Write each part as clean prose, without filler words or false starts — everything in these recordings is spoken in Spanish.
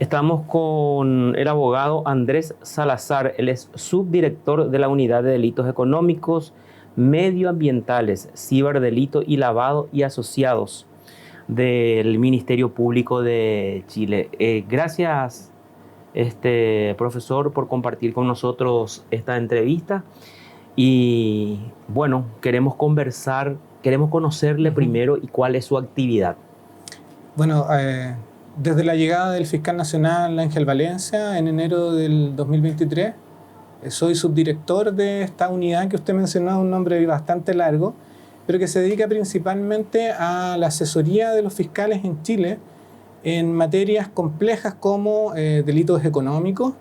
Estamos con el abogado Andrés Salazar. Él es subdirector de la Unidad de Delitos Económicos, Medioambientales, Ciberdelito y Lavado y Asociados del Ministerio Público de Chile. Gracias, profesor, por compartir con nosotros esta entrevista. Y bueno, queremos conversar, queremos conocerle primero y cuál es su actividad. Bueno, desde la llegada del fiscal nacional Ángel Valencia en enero del 2023, soy subdirector de esta unidad que usted mencionó, un nombre bastante largo, pero que se dedica principalmente a la asesoría de los fiscales en Chile en materias complejas como delitos económicos.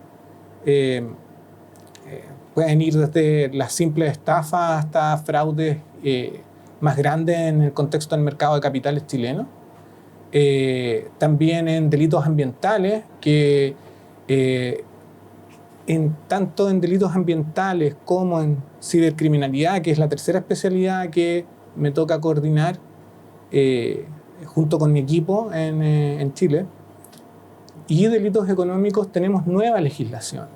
Pueden ir desde las simples estafas hasta fraudes más grandes en el contexto del mercado de capitales chileno. También en delitos ambientales, que tanto en delitos ambientales como en cibercriminalidad, que es la tercera especialidad que me toca coordinar junto con mi equipo en Chile. Y delitos económicos tenemos nueva legislación.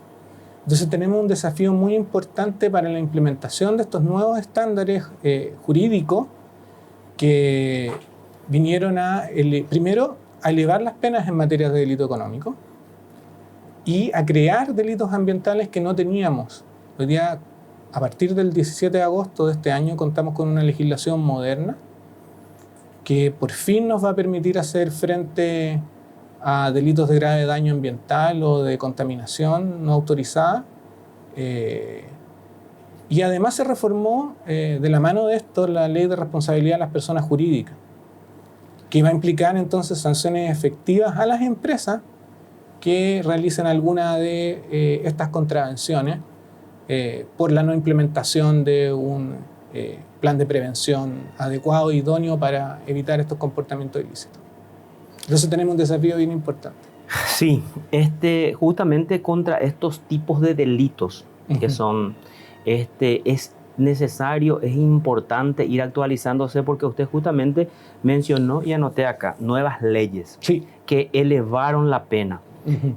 Entonces tenemos un desafío muy importante para la implementación de estos nuevos estándares jurídicos que vinieron primero a elevar las penas en materia de delito económico y a crear delitos ambientales que no teníamos. Hoy día, a partir del 17 de agosto de este año, contamos con una legislación moderna que por fin nos va a permitir hacer frente a delitos de grave daño ambiental o de contaminación no autorizada. Y además se reformó de la mano de esto la Ley de Responsabilidad de las Personas Jurídicas, que va a implicar entonces sanciones efectivas a las empresas que realicen alguna de estas contravenciones por la no implementación de un plan de prevención adecuado e idóneo para evitar estos comportamientos ilícitos. Entonces tenemos un desafío bien importante. Sí, justamente contra estos tipos de delitos que son, es necesario, es importante ir actualizándose, porque usted justamente mencionó y anoté acá nuevas leyes que elevaron la pena.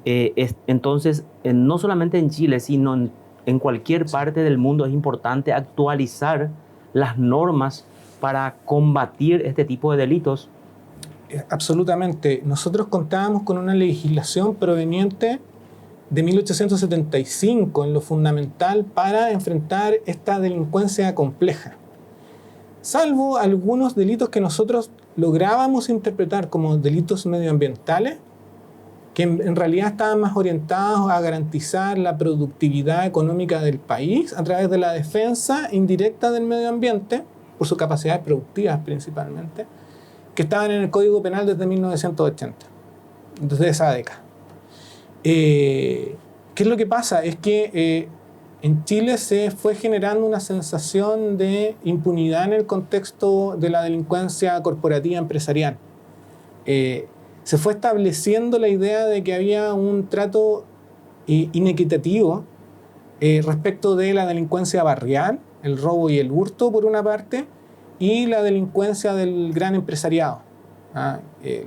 Entonces, no solamente en Chile, sino en cualquier parte del mundo es importante actualizar las normas para combatir este tipo de delitos. Absolutamente. Nosotros contábamos con una legislación proveniente de 1875 en lo fundamental para enfrentar esta delincuencia compleja. Salvo algunos delitos que nosotros lográbamos interpretar como delitos medioambientales, que en realidad estaban más orientados a garantizar la productividad económica del país a través de la defensa indirecta del medio ambiente, por sus capacidades productivas principalmente, que estaban en el Código Penal desde 1980, desde esa década. ¿Qué es lo que pasa? Es que en Chile se fue generando una sensación de impunidad en el contexto de la delincuencia corporativa empresarial. Se fue estableciendo la idea de que había un trato inequitativo respecto de la delincuencia barrial, el robo y el hurto por una parte, y la delincuencia del gran empresariado,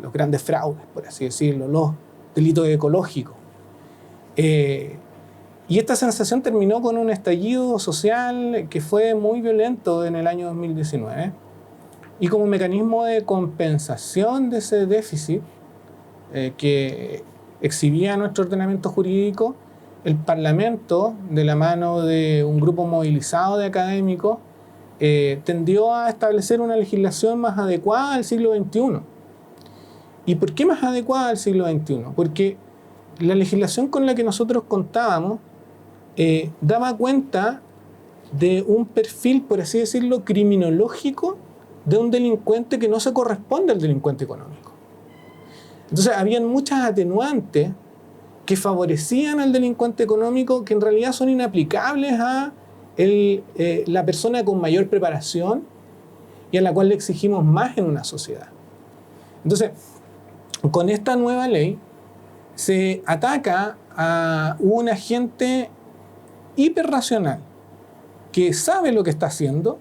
los grandes fraudes, por así decirlo, los delitos ecológicos. Y esta sensación terminó con un estallido social que fue muy violento en el año 2019. Y como mecanismo de compensación de ese déficit que exhibía nuestro ordenamiento jurídico, el Parlamento, de la mano de un grupo movilizado de académicos, tendió a establecer una legislación más adecuada al siglo XXI. ¿Y por qué más adecuada al siglo XXI? Porque la legislación con la que nosotros contábamos daba cuenta de un perfil, por así decirlo, criminológico de un delincuente que no se corresponde al delincuente económico. Entonces, habían muchas atenuantes que favorecían al delincuente económico que en realidad son inaplicables a la persona con mayor preparación y a la cual le exigimos más en una sociedad. Entonces, con esta nueva ley se ataca a un agente hiperracional que sabe lo que está haciendo,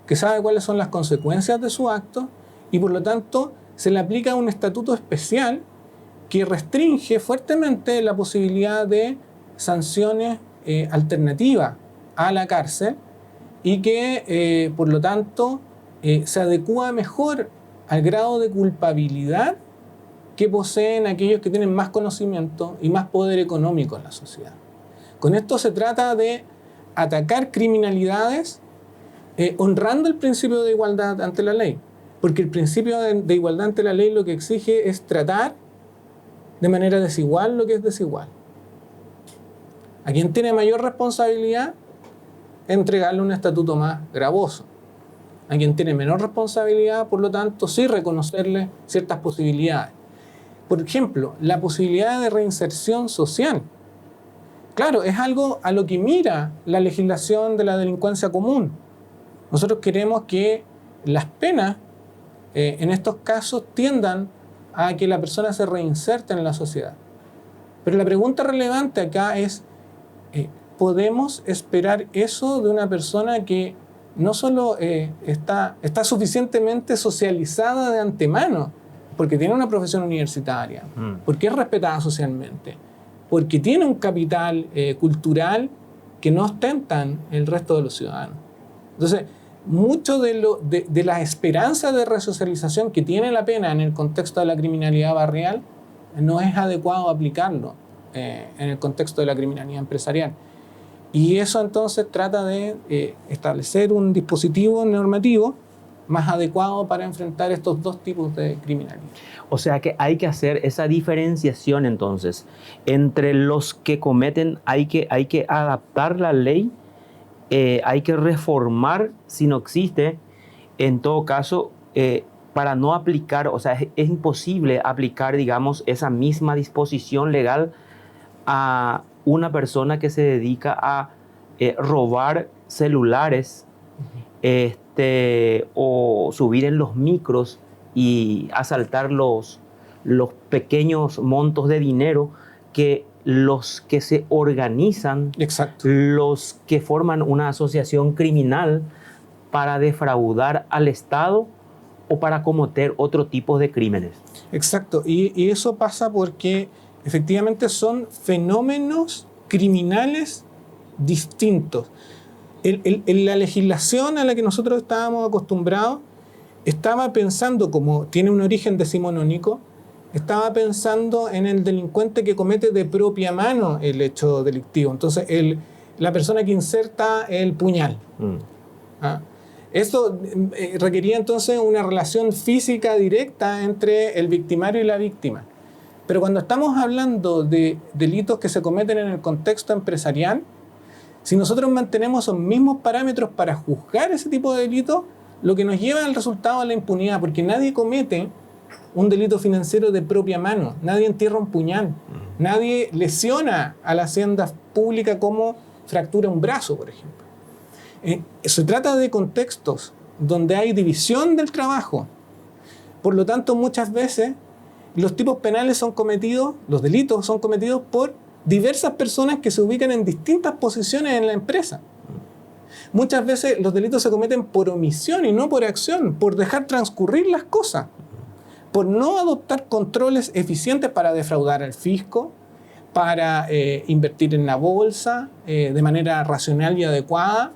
que sabe cuáles son las consecuencias de su acto y por lo tanto se le aplica un estatuto especial que restringe fuertemente la posibilidad de sanciones alternativas a la cárcel y que, por lo tanto, se adecúa mejor al grado de culpabilidad que poseen aquellos que tienen más conocimiento y más poder económico en la sociedad. Con esto se trata de atacar criminalidades honrando el principio de igualdad ante la ley, porque el principio de igualdad ante la ley lo que exige es tratar de manera desigual lo que es desigual. A quien tiene mayor responsabilidad, entregarle un estatuto más gravoso. A quien tiene menor responsabilidad, por lo tanto, sí reconocerle ciertas posibilidades. Por ejemplo, la posibilidad de reinserción social. Claro, es algo a lo que mira la legislación de la delincuencia común. Nosotros queremos que las penas en estos casos tiendan a que la persona se reinserte en la sociedad. Pero la pregunta relevante acá es, ¿podemos esperar eso de una persona que no solo está suficientemente socializada de antemano, porque tiene una profesión universitaria, porque es respetada socialmente, porque tiene un capital cultural que no ostentan el resto de los ciudadanos? Entonces, mucho de la esperanza de resocialización que tiene la pena en el contexto de la criminalidad barrial no es adecuado aplicarlo en el contexto de la criminalidad empresarial. Y eso entonces trata de establecer un dispositivo normativo más adecuado para enfrentar estos dos tipos de criminalidad. O sea que hay que hacer esa diferenciación entonces entre los que cometen, hay que adaptar la ley, hay que reformar si no existe, en todo caso, para no aplicar, o sea, es imposible aplicar, digamos, esa misma disposición legal a una persona que se dedica a robar celulares, o subir en los micros y asaltar los pequeños montos de dinero que los que se organizan, Exacto, los que forman una asociación criminal para defraudar al Estado o para cometer otro tipo de crímenes. Exacto, y eso pasa porque efectivamente son fenómenos criminales distintos. La legislación a la que nosotros estábamos acostumbrados estaba pensando, como tiene un origen decimonónico, estaba pensando en el delincuente que comete de propia mano el hecho delictivo. Entonces, la persona que inserta el puñal. Esto requería entonces una relación física directa entre el victimario y la víctima. Pero cuando estamos hablando de delitos que se cometen en el contexto empresarial, si nosotros mantenemos esos mismos parámetros para juzgar ese tipo de delitos, lo que nos lleva al resultado es la impunidad, porque nadie comete un delito financiero de propia mano, nadie entierra un puñal, nadie lesiona a la hacienda pública como fractura un brazo, por ejemplo. Se trata de contextos donde hay división del trabajo. Por lo tanto, muchas veces los tipos penales son cometidos, los delitos son cometidos por diversas personas que se ubican en distintas posiciones en la empresa. Muchas veces los delitos se cometen por omisión y no por acción, por dejar transcurrir las cosas, por no adoptar controles eficientes para defraudar al fisco, para invertir en la bolsa de manera racional y adecuada,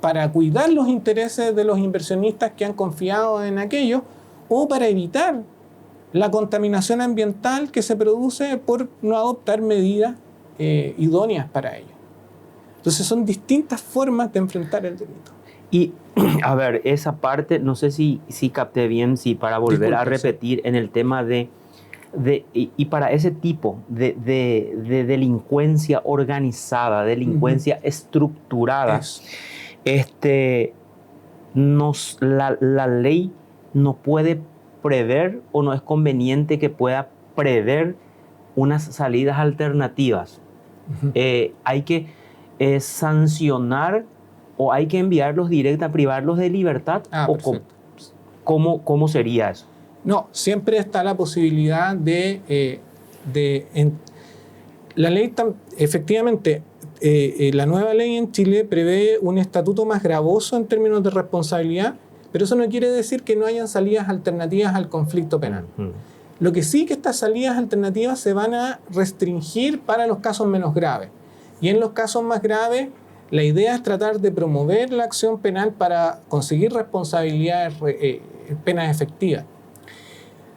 para cuidar los intereses de los inversionistas que han confiado en aquello, o para evitar la contaminación ambiental que se produce por no adoptar medidas idóneas para ello. Entonces son distintas formas de enfrentar el delito. Y, a ver, esa parte, no sé si capté bien, si para volver a repetir en el tema y para ese tipo de delincuencia organizada, delincuencia estructurada, la ley no puede prever o no es conveniente que pueda prever unas salidas alternativas. Hay que sancionar o hay que enviarlos directa a privarlos de libertad. ¿O cómo sería eso? No, siempre está la posibilidad la ley, efectivamente, la nueva ley en Chile prevé un estatuto más gravoso en términos de responsabilidad, pero eso no quiere decir que no hayan salidas alternativas al conflicto penal. Lo que sí que estas salidas alternativas se van a restringir para los casos menos graves. Y en los casos más graves, la idea es tratar de promover la acción penal para conseguir responsabilidades, penas efectivas.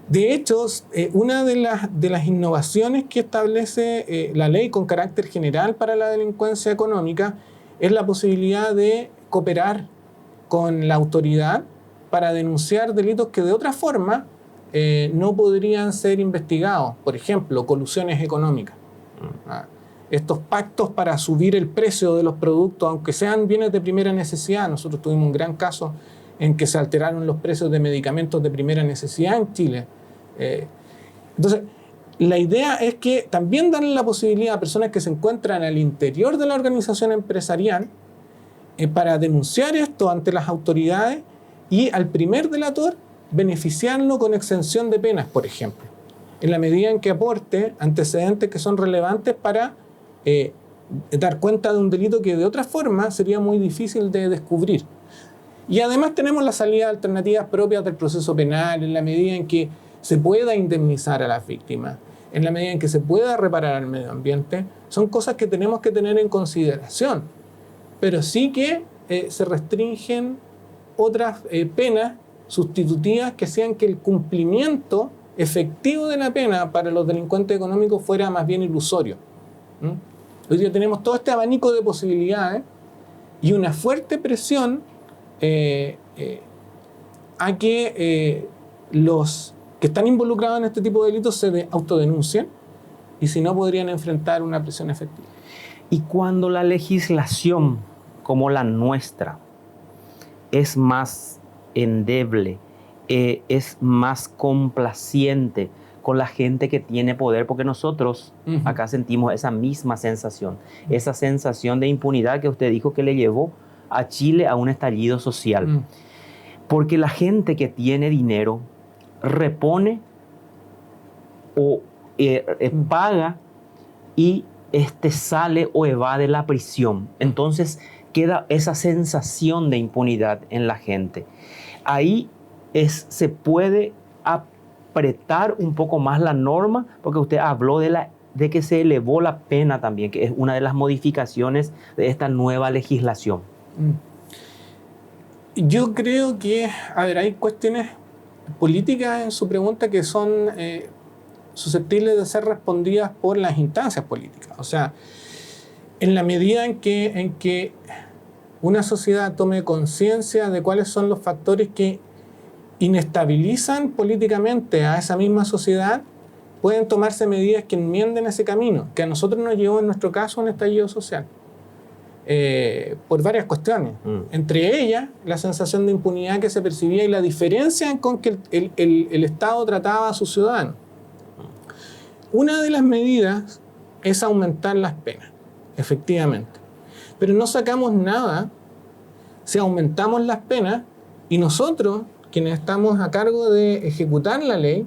De hecho, una de las innovaciones que establece la ley con carácter general para la delincuencia económica es la posibilidad de cooperar con la autoridad para denunciar delitos que de otra forma no podrían ser investigados. Por ejemplo, colusiones económicas. Estos pactos para subir el precio de los productos, aunque sean bienes de primera necesidad. Nosotros tuvimos un gran caso en que se alteraron los precios de medicamentos de primera necesidad en Chile. Entonces, la idea es que también darle la posibilidad a personas que se encuentran al interior de la organización empresarial para denunciar esto ante las autoridades y al primer delator beneficiarlo con exención de penas, por ejemplo, en la medida en que aporte antecedentes que son relevantes para dar cuenta de un delito que de otra forma sería muy difícil de descubrir. Y además tenemos las salidas alternativas propias del proceso penal, en la medida en que se pueda indemnizar a las víctimas, en la medida en que se pueda reparar al medio ambiente. Son cosas que tenemos que tener en consideración, pero sí que se restringen otras penas sustitutivas que sean que el cumplimiento efectivo de la pena para los delincuentes económicos fuera más bien ilusorio. Hoy día tenemos todo este abanico de posibilidades y una fuerte presión a que los que están involucrados en este tipo de delitos se autodenuncien y si no podrían enfrentar una presión efectiva. Y cuando la legislación como la nuestra es más endeble, es más complaciente con la gente que tiene poder, porque nosotros acá sentimos esa misma sensación, esa sensación de impunidad que usted dijo que le llevó a Chile a un estallido social. Porque la gente que tiene dinero repone o paga y sale o evade la prisión. Entonces queda esa sensación de impunidad en la gente. Ahí se puede apretar un poco más la norma, porque usted habló de que se elevó la pena también, que es una de las modificaciones de esta nueva legislación. Yo creo que, hay cuestiones políticas en su pregunta que son susceptibles de ser respondidas por las instancias políticas. O sea, en la medida en que una sociedad tome conciencia de cuáles son los factores que inestabilizan políticamente a esa misma sociedad, pueden tomarse medidas que enmienden ese camino, que a nosotros nos llevó en nuestro caso a un estallido social. Por varias cuestiones. Entre ellas, la sensación de impunidad que se percibía y la diferencia con que el Estado trataba a sus ciudadanos. Una de las medidas es aumentar las penas, efectivamente. Pero no sacamos nada si aumentamos las penas y nosotros, quienes estamos a cargo de ejecutar la ley,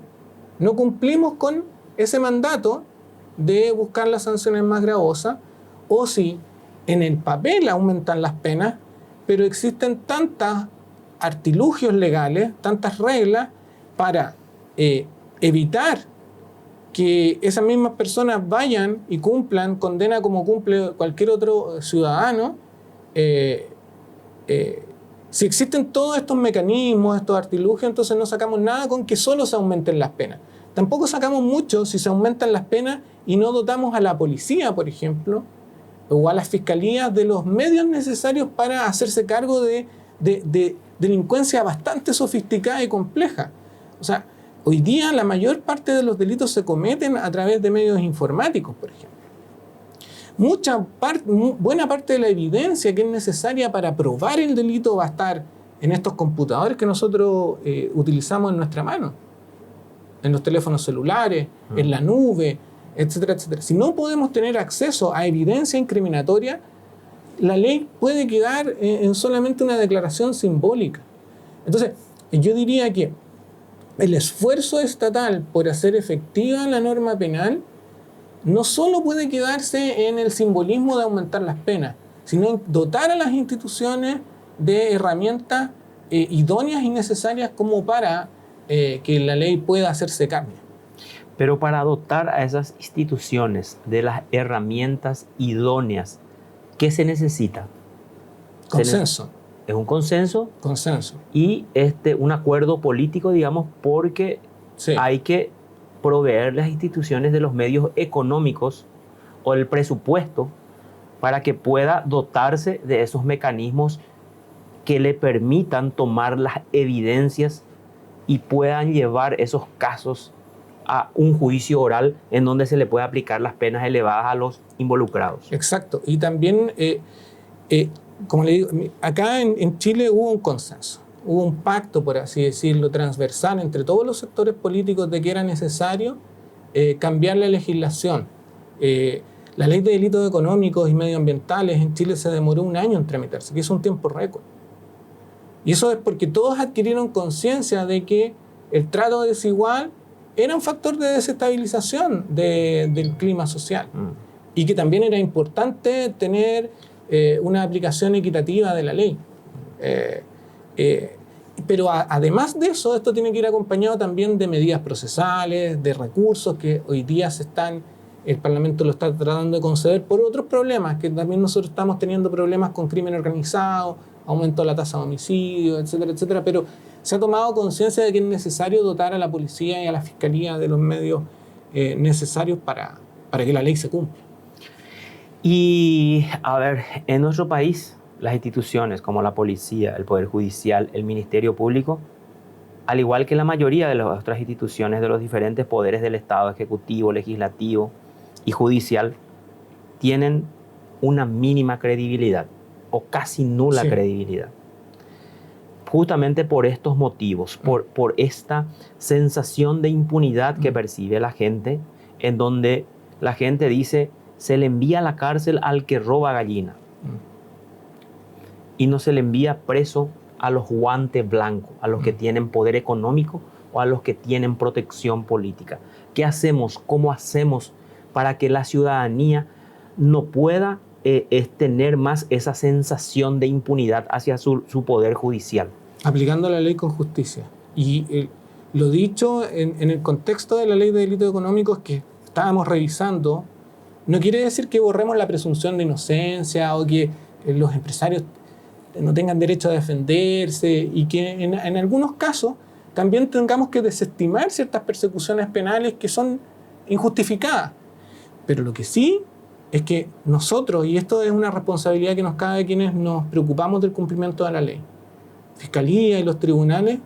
no cumplimos con ese mandato de buscar las sanciones más gravosas, o si en el papel aumentan las penas, pero existen tantos artilugios legales, tantas reglas para evitar que esas mismas personas vayan y cumplan condena como cumple cualquier otro ciudadano. Si existen todos estos mecanismos, estos artilugios, entonces no sacamos nada con que solo se aumenten las penas. Tampoco sacamos mucho si se aumentan las penas y no dotamos a la policía, por ejemplo, o a las fiscalías de los medios necesarios para hacerse cargo de delincuencia bastante sofisticada y compleja. O sea, hoy día la mayor parte de los delitos se cometen a través de medios informáticos, por ejemplo. Buena parte de la evidencia que es necesaria para probar el delito va a estar en estos computadores que nosotros utilizamos en nuestra mano, en los teléfonos celulares, en la nube, etcétera, etcétera. Si no podemos tener acceso a evidencia incriminatoria, la ley puede quedar en solamente una declaración simbólica. Entonces, yo diría que el esfuerzo estatal por hacer efectiva la norma penal no solo puede quedarse en el simbolismo de aumentar las penas, sino en dotar a las instituciones de herramientas idóneas y necesarias como para que la ley pueda hacerse carne. Pero para dotar a esas instituciones de las herramientas idóneas, ¿qué se necesita? Consenso. Es un consenso. Consenso. Y un acuerdo político, digamos, porque Sí. hay que proveer las instituciones de los medios económicos o el presupuesto para que pueda dotarse de esos mecanismos que le permitan tomar las evidencias y puedan llevar esos casos a un juicio oral en donde se le pueda aplicar las penas elevadas a los involucrados. Exacto. Y también, como le digo, acá en Chile hubo un consenso, hubo un pacto, por así decirlo, transversal entre todos los sectores políticos de que era necesario cambiar la legislación. La ley de delitos económicos y medioambientales en Chile se demoró 1 año en tramitarse, que es un tiempo récord. Y eso es porque todos adquirieron conciencia de que el trato desigual era un factor de desestabilización del clima social. Y que también era importante tener una aplicación equitativa de la ley. Pero además de eso, esto tiene que ir acompañado también de medidas procesales, de recursos que hoy día el Parlamento lo está tratando de conceder por otros problemas, que también nosotros estamos teniendo problemas con crimen organizado, aumento de la tasa de homicidio, etcétera, etcétera, pero se ha tomado conciencia de que es necesario dotar a la policía y a la fiscalía de los medios necesarios para que la ley se cumpla. Y, a ver, en nuestro país, las instituciones como la policía, el Poder Judicial, el Ministerio Público, al igual que la mayoría de las otras instituciones de los diferentes poderes del Estado, ejecutivo, legislativo y judicial, tienen una mínima credibilidad o casi nula credibilidad. Justamente por estos motivos, por esta sensación de impunidad que percibe la gente, en donde la gente dice, se le envía a la cárcel al que roba gallina y no se le envía preso a los guantes blancos, a los que tienen poder económico o a los que tienen protección política. ¿Qué hacemos? ¿Cómo hacemos para que la ciudadanía no pueda tener más esa sensación de impunidad hacia su poder judicial? Aplicando la ley con justicia. Y lo dicho en el contexto de la ley de delitos económicos que estábamos revisando, no quiere decir que borremos la presunción de inocencia o que los empresarios no tengan derecho a defenderse y que en algunos casos también tengamos que desestimar ciertas persecuciones penales que son injustificadas. Pero lo que sí es que nosotros, y esto es una responsabilidad que nos cabe a quienes nos preocupamos del cumplimiento de la ley, Fiscalía y los tribunales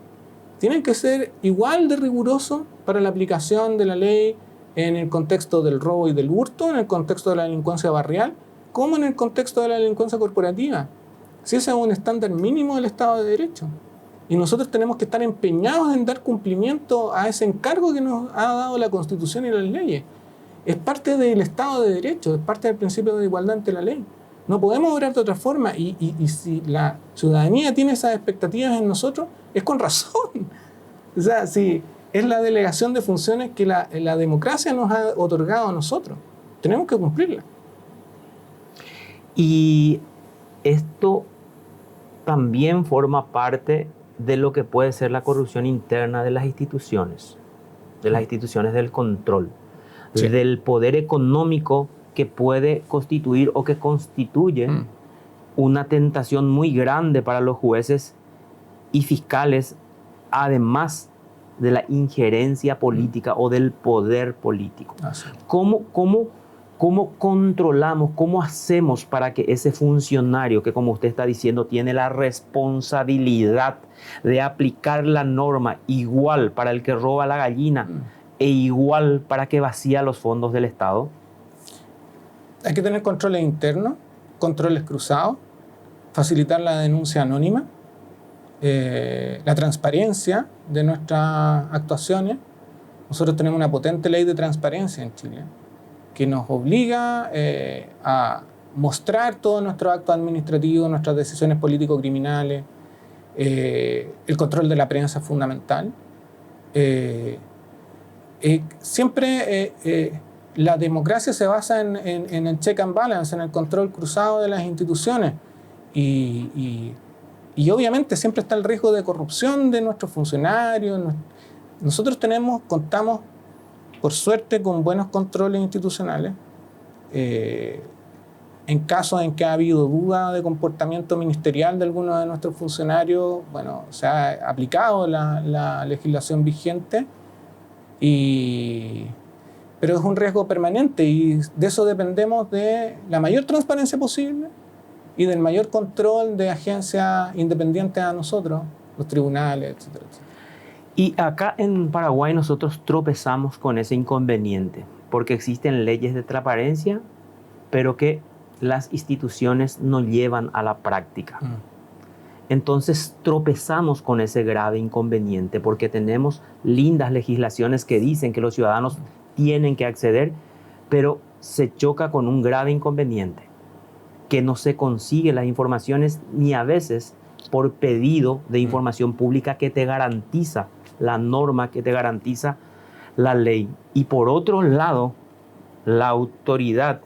tienen que ser igual de rigurosos para la aplicación de la ley en el contexto del robo y del hurto, en el contexto de la delincuencia barrial, como en el contexto de la delincuencia corporativa. Si ese es un estándar mínimo del Estado de Derecho. Y nosotros tenemos que estar empeñados en dar cumplimiento a ese encargo que nos ha dado la Constitución y las leyes. Es parte del Estado de Derecho, es parte del principio de igualdad ante la ley. No podemos obrar de otra forma. Y si la ciudadanía tiene esas expectativas en nosotros, es con razón. O sea, si es la delegación de funciones que la democracia nos ha otorgado a nosotros, tenemos que cumplirla. Y esto también forma parte de lo que puede ser la corrupción interna de las instituciones del control, Sí. del poder económico que puede constituir o que constituye una tentación muy grande para los jueces y fiscales, además de la injerencia política o del poder político. Sí. ¿Cómo controlamos, cómo hacemos para que ese funcionario que, como usted está diciendo, tiene la responsabilidad de aplicar la norma igual para el que roba la gallina e igual para que vacía los fondos del Estado? Hay que tener controles internos, controles cruzados, facilitar la denuncia anónima, la transparencia de nuestras actuaciones. Nosotros tenemos una potente ley de transparencia en Chile que nos obliga a mostrar todos nuestros actos administrativos, nuestras decisiones político-criminales. El control de la prensa es fundamental. Siempre la democracia se basa en el check and balance, en el control cruzado de las instituciones. Y obviamente siempre está el riesgo de corrupción de nuestros funcionarios. Nosotros contamos, por suerte con buenos controles institucionales. En casos en que ha habido duda de comportamiento ministerial de algunos de nuestros funcionarios, bueno, se ha aplicado la legislación vigente, pero es un riesgo permanente y de eso dependemos de la mayor transparencia posible y del mayor control de agencias independientes a nosotros, los tribunales, etcétera, etcétera. Y acá en Paraguay nosotros tropezamos con ese inconveniente, porque existen leyes de transparencia, pero que las instituciones no llevan a la práctica. Entonces tropezamos con ese grave inconveniente, porque tenemos lindas legislaciones que dicen que los ciudadanos tienen que acceder, pero se choca con un grave inconveniente, que no se consigue las informaciones ni a veces por pedido de información pública que te garantiza la norma, que te garantiza la ley. Y por otro lado, la autoridad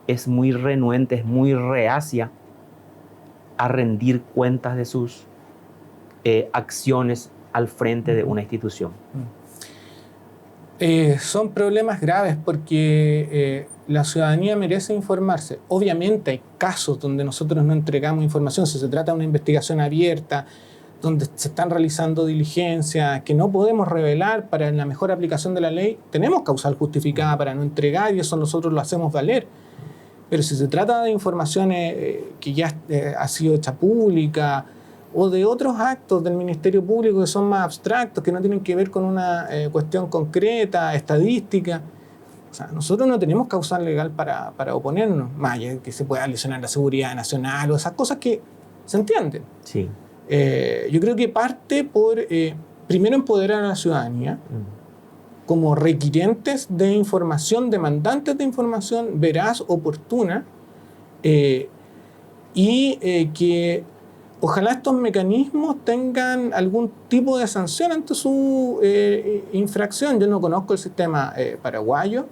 es muy renuente, es muy reacia a rendir cuentas de sus acciones al frente de una institución. Son problemas graves porque la ciudadanía merece informarse. Obviamente hay casos donde nosotros no entregamos información, si se trata de una investigación abierta, donde se están realizando diligencias que no podemos revelar para la mejor aplicación de la ley, tenemos causal justificada para no entregar y eso nosotros lo hacemos valer. Pero si se trata de informaciones que ya ha sido hecha pública o de otros actos del Ministerio Público que son más abstractos, que no tienen que ver con una cuestión concreta, estadística, o sea, nosotros no tenemos causal legal para oponernos, más allá de que se pueda lesionar la seguridad nacional o esas cosas que se entienden. Sí. Yo creo que parte por, primero, empoderar a la ciudadanía como requirientes de información, demandantes de información veraz, oportuna, y que ojalá estos mecanismos tengan algún tipo de sanción ante su infracción. Yo no conozco el sistema paraguayo,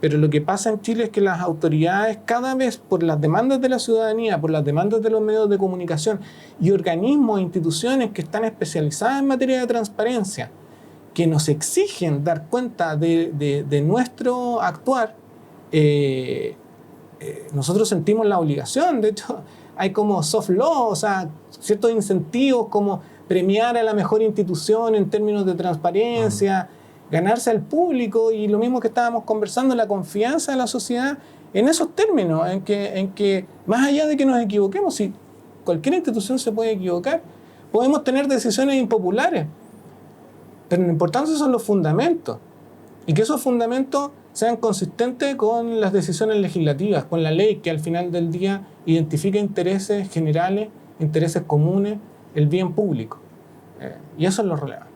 pero lo que pasa en Chile es que las autoridades, cada vez por las demandas de la ciudadanía, por las demandas de los medios de comunicación y organismos e instituciones que están especializadas en materia de transparencia, que nos exigen dar cuenta de nuestro actuar, nosotros sentimos la obligación. De hecho, hay como soft law, o sea, ciertos incentivos como premiar a la mejor institución en términos de transparencia, ganarse al público y lo mismo que estábamos conversando, la confianza de la sociedad en esos términos, en que más allá de que nos equivoquemos, si cualquier institución se puede equivocar, podemos tener decisiones impopulares, pero lo importante son los fundamentos y que esos fundamentos sean consistentes con las decisiones legislativas, con la ley que al final del día identifica intereses generales, intereses comunes, el bien público. Y eso es lo relevante.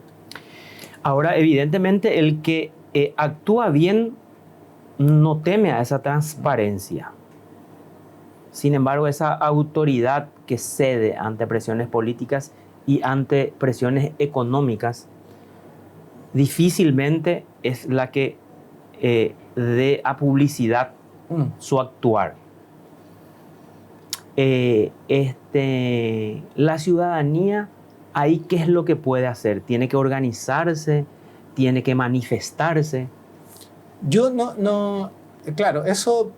Ahora, evidentemente, el que actúa bien no teme a esa transparencia. Sin embargo, esa autoridad que cede ante presiones políticas y ante presiones económicas difícilmente es la que dé a publicidad su actuar. La ciudadanía, ahí, ¿qué es lo que puede hacer? ¿Tiene que organizarse? ¿Tiene que manifestarse? Yo no, claro, eso,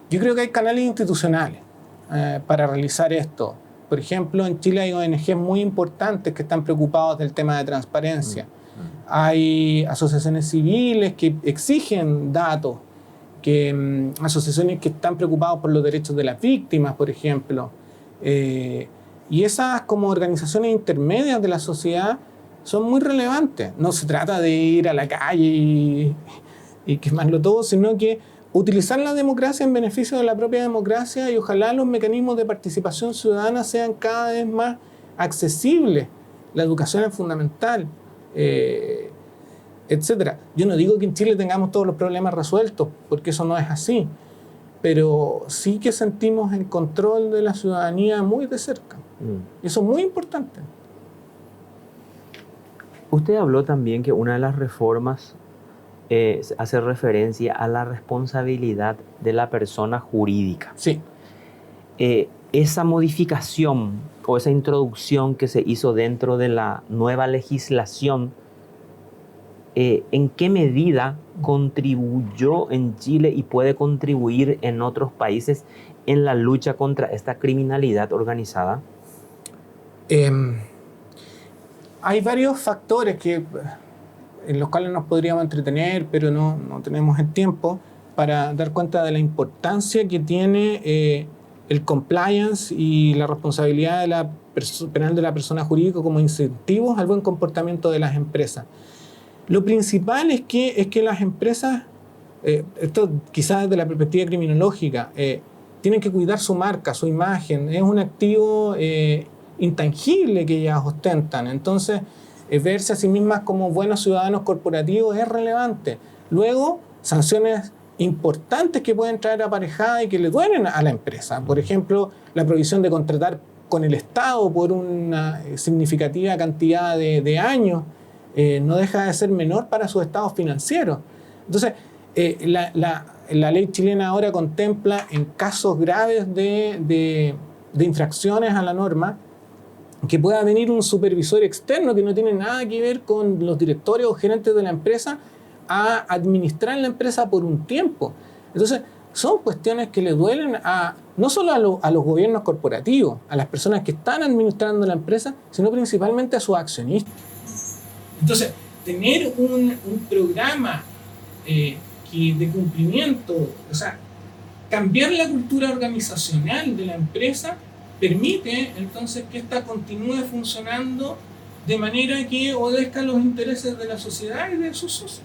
yo creo que hay canales institucionales para realizar esto. Por ejemplo, en Chile hay ONGs muy importantes que están preocupados del tema de transparencia. Hay asociaciones civiles que exigen datos, asociaciones que están preocupadas por los derechos de las víctimas, por ejemplo. Y esas como organizaciones intermedias de la sociedad son muy relevantes. No se trata de ir a la calle y quemarlo todo, sino que utilizar la democracia en beneficio de la propia democracia y ojalá los mecanismos de participación ciudadana sean cada vez más accesibles. La educación es fundamental, etcétera. Yo no digo que en Chile tengamos todos los problemas resueltos, porque eso no es así, pero sí que sentimos el control de la ciudadanía muy de cerca. Y eso es muy importante. Usted habló también que una de las reformas hace referencia a la responsabilidad de la persona jurídica. Sí. Esa modificación o esa introducción que se hizo dentro de la nueva legislación ¿en qué medida contribuyó en Chile y puede contribuir en otros países en la lucha contra esta criminalidad organizada? Hay varios factores en los cuales nos podríamos entretener, pero no tenemos el tiempo para dar cuenta de la importancia que tiene el compliance y la responsabilidad penal de la persona jurídica como incentivos al buen comportamiento de las empresas. Lo principal es que las empresas, esto quizás desde la perspectiva criminológica, tienen que cuidar su marca, su imagen. Es un activo intangible que ellas ostentan. Entonces, verse a sí mismas como buenos ciudadanos corporativos es relevante. Luego, sanciones importantes que pueden traer aparejadas y que le duelen a la empresa. Por ejemplo, la prohibición de contratar con el Estado por una significativa cantidad de años no deja de ser menor para sus estados financieros. Entonces, la ley chilena ahora contempla en casos graves de infracciones a la norma que pueda venir un supervisor externo que no tiene nada que ver con los directores o gerentes de la empresa a administrar la empresa por un tiempo. Entonces, son cuestiones que le duelen no solo a los gobiernos corporativos, a las personas que están administrando la empresa, sino principalmente a sus accionistas. Entonces, tener un programa de cumplimiento, o sea, cambiar la cultura organizacional de la empresa permite entonces que ésta continúe funcionando de manera que obedezca los intereses de la sociedad y de sus socios.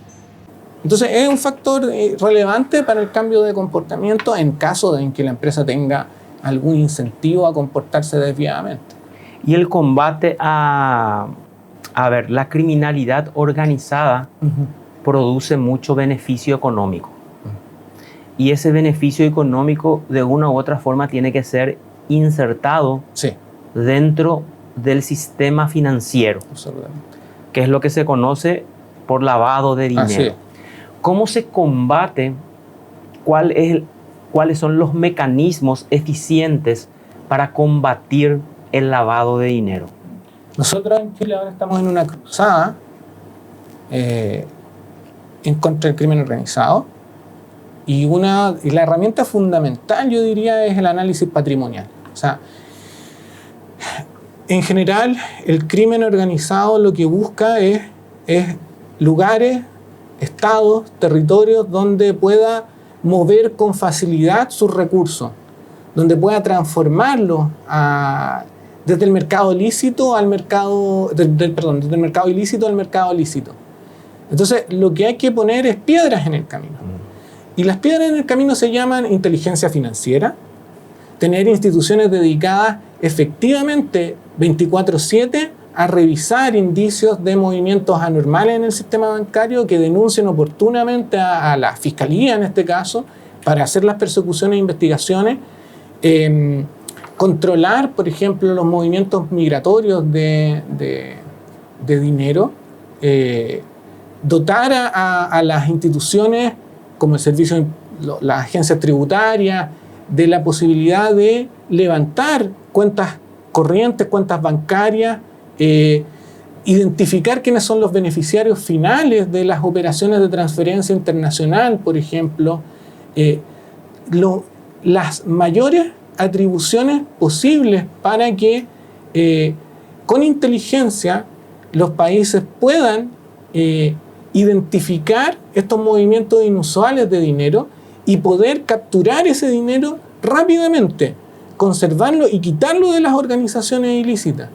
Entonces es un factor relevante para el cambio de comportamiento en caso de que la empresa tenga algún incentivo a comportarse desviadamente. Y el combate a la criminalidad organizada produce mucho beneficio económico. Y ese beneficio económico de una u otra forma tiene que ser insertado dentro del sistema financiero, que es lo que se conoce por lavado de dinero. ¿Cómo se combate? ¿Cuáles son los mecanismos eficientes para combatir el lavado de dinero? Nosotros en Chile ahora estamos en una cruzada en contra del crimen organizado y la herramienta fundamental, yo diría, es el análisis patrimonial. O sea, en general, el crimen organizado lo que busca es lugares, estados, territorios donde pueda mover con facilidad sus recursos, donde pueda transformarlos desde el mercado lícito al mercado, desde el mercado ilícito al mercado lícito. Entonces, lo que hay que poner es piedras en el camino. Y las piedras en el camino se llaman inteligencia financiera, tener instituciones dedicadas efectivamente 24/7 a revisar indicios de movimientos anormales en el sistema bancario que denuncien oportunamente a la fiscalía, en este caso, para hacer las persecuciones e investigaciones, controlar, por ejemplo, los movimientos migratorios de dinero, dotar a las instituciones como el servicio, las agencias tributarias, de la posibilidad de levantar cuentas corrientes, cuentas bancarias, identificar quiénes son los beneficiarios finales de las operaciones de transferencia internacional, por ejemplo, las mayores atribuciones posibles para que con inteligencia los países puedan identificar estos movimientos inusuales de dinero y poder capturar ese dinero rápidamente, conservarlo y quitarlo de las organizaciones ilícitas.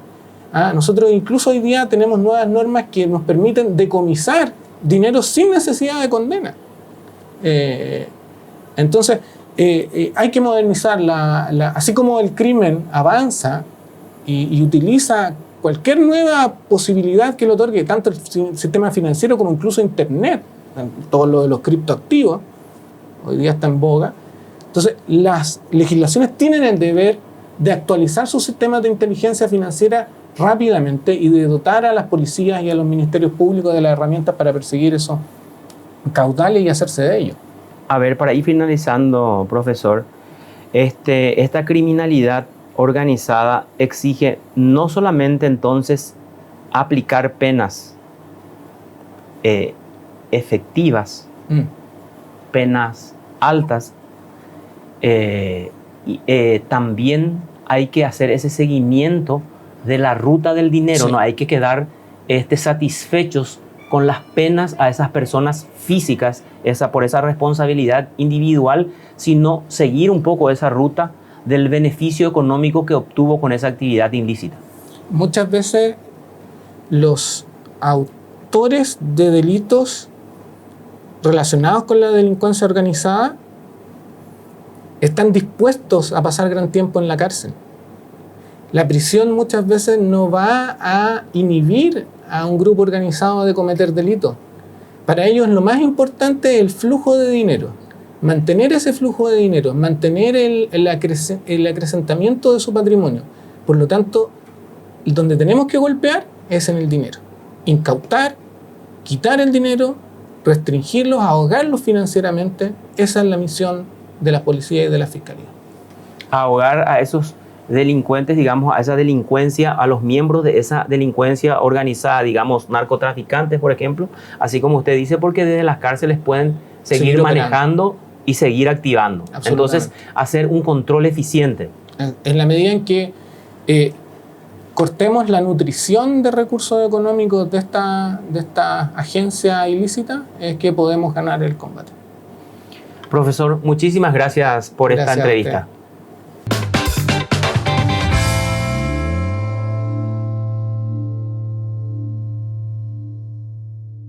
Nosotros incluso hoy día tenemos nuevas normas que nos permiten decomisar dinero sin necesidad de condena. Entonces, hay que modernizar así como el crimen avanza y utiliza cualquier nueva posibilidad que le otorgue tanto el sistema financiero como incluso Internet, todo lo de los criptoactivos, hoy día está en boga. Entonces, las legislaciones tienen el deber de actualizar sus sistemas de inteligencia financiera rápidamente y de dotar a las policías y a los ministerios públicos de las herramientas para perseguir esos caudales y hacerse de ellos. A ver, para ir finalizando, profesor, esta criminalidad organizada exige no solamente entonces aplicar penas efectivas, penas altas, también hay que hacer ese seguimiento de la ruta del dinero. Sí. No hay que quedar satisfechos con las penas a esas personas físicas, por esa responsabilidad individual, sino seguir un poco esa ruta del beneficio económico que obtuvo con esa actividad ilícita. Muchas veces los autores de delitos relacionados con la delincuencia organizada están dispuestos a pasar gran tiempo en la cárcel. La prisión muchas veces no va a inhibir a un grupo organizado de cometer delitos. Para ellos lo más importante es el flujo de dinero. Mantener ese flujo de dinero, mantener el acrecentamiento de su patrimonio. Por lo tanto, donde tenemos que golpear es en el dinero. Incautar, quitar el dinero, restringirlos, ahogarlos financieramente. Esa es la misión de la policía y de la fiscalía. Ahogar a esos delincuentes, digamos, a esa delincuencia, a los miembros de esa delincuencia organizada, digamos, narcotraficantes, por ejemplo, así como usted dice, porque desde las cárceles pueden seguir manejando y seguir activando. Entonces, hacer un control eficiente. En la medida en que cortemos la nutrición de recursos económicos de esta agencia ilícita, es que podemos ganar el combate. Profesor, muchísimas gracias por esta entrevista.